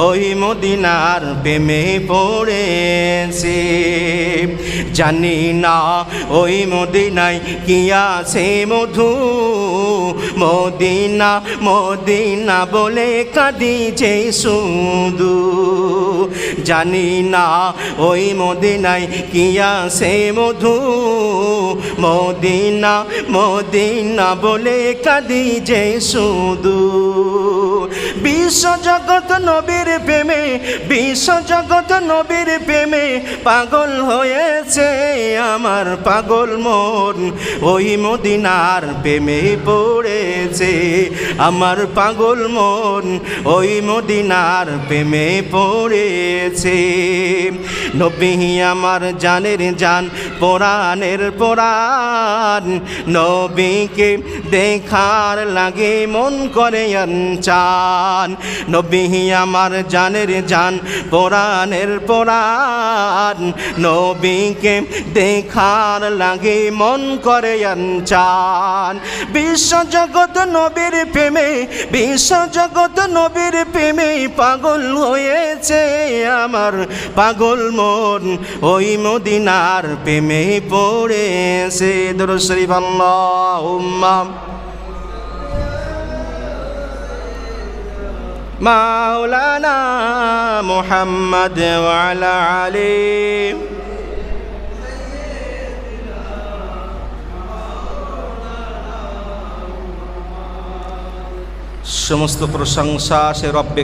ওই মদিনার প্রেমে পড়েছি। জানি না ওই মদিনায় কি আছে মধু, মদিনা মদিনা বলে কাঁদি যে শুধু। জানি না ওই মদিনায় কি আছে মধু, মদিনা মদিনা বলে কাঁদি যে শুধু। বিশ্ব জগৎ নবীর প্রেমে, বিশ্ব জগৎ নবীর প্রেমে পাগল হয়েছে আমার পাগল মন। ওই মদিনার প্রেমে পড়েছে আমার পাগল মন, ওই মদিনার প্রেমে পড়েছে। নবী আমার জানের জান, পরাণের পরাণ, নবীকে দেখার লাগে মন করে আনচান। নবী আমার জানের জান, পরাণের পরাণ, নবীকে দেখার লাগে মন করে আনচান। বিশ্ব জগৎ নবীর প্রেমে, বিশ্ব জগৎ নবীর প্রেমে পাগল হয়েছে আমার পাগল মন, ওই মদিনার প্রেমে পড়েছে। দরুদ শরীফ আল্লাহুম্মা মাওলানা মুহাম্মদ ওয়া আলা আলিহি। সমস্ত প্রশংসা সে রব্বে